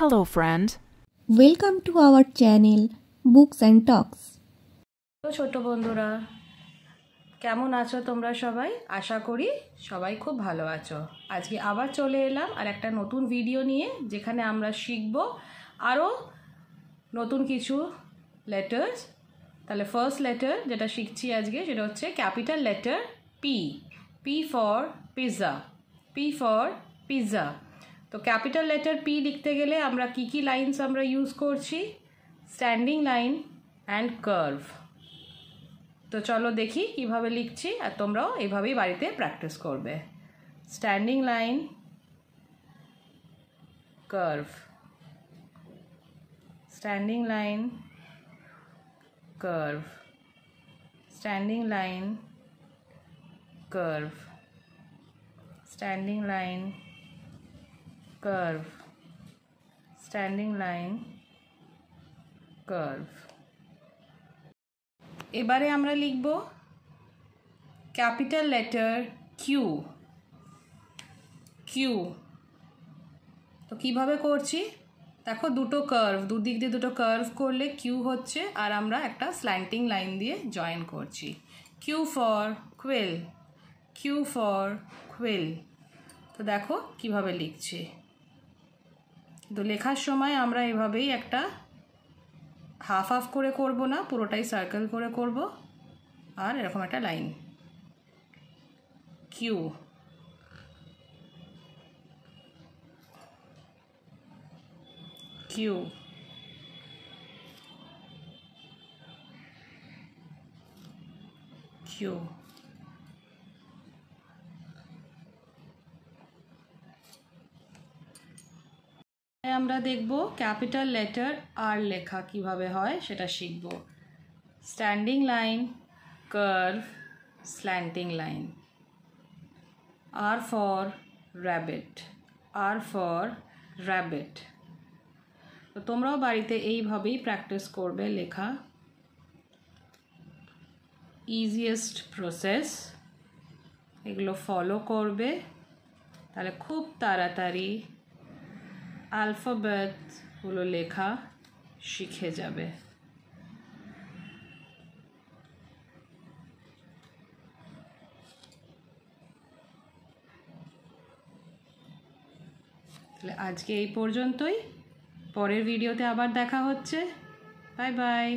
Hello friend. Welcome to our channel Books and Talks. ছোট বন্ধুরা কেমন আছো তোমরা সবাই? আশা করি সবাই খুব ভালো আছো। আজকে আবার চলে এলাম আর একটা নতুন ভিডিও নিয়ে, যেখানে আমরা শিখব আরও নতুন কিছু লেটার্স। তাহলে ফার্স্ট লেটার যেটা শিখছি আজকে সেটা হচ্ছে capital letter P. P for pizza. P for pizza. তো ক্যাপিটাল লেটার পি লিখতে গেলে আমরা কি লাইনস আমরা ইউজ করছি? Standing line and curve. তো চলো দেখি কিভাবে লিখছি, আর তোমরাও এইভাবেই বাড়িতে প্র্যাকটিস করবে। Standing line, curve, standing line, curve, standing line, curve, standing line, curve, standing line, curve. এবারে আমরা লিখব ক্যাপিটাল লেটার কিউ। কিউ। তো কিভাবে করছি দেখো, দুটো কার্ভ, দুদিক দিয়ে দুটো কার্ভ করলে কিউ হচ্ছে, আর আমরা একটা স্ল্যান্টিং লাইন দিয়ে জয়েন করছি। Q for quill, Q for quill. তো দেখো কিভাবে লিখছি। তো লেখার সময় আমরা এভাবেই একটা হাফ হাফ করে করব না, পুরোটাই সার্কেল করে করব, আর এরকম একটা লাইন। Q, Q, Q. আমরা দেখব ক্যাপিটাল লেটার আর লেখা কিভাবে হয় সেটা শিখব। Standing line, curve, slanting line. R for rabbit, R for rabbit. তো তোমরাও বাড়িতে এইভাবেই প্র্যাকটিস করবে লেখা। ইজিয়েস্ট প্রসেস, এগুলো ফলো করবে, তাহলে খুব তাড়াতাড়ি অ্যালফাবেটগুলো লেখা শিখে যাবে। তাহলে আজকে এই পর্যন্তই, পরের ভিডিওতে আবার দেখা হচ্ছে। Bye bye.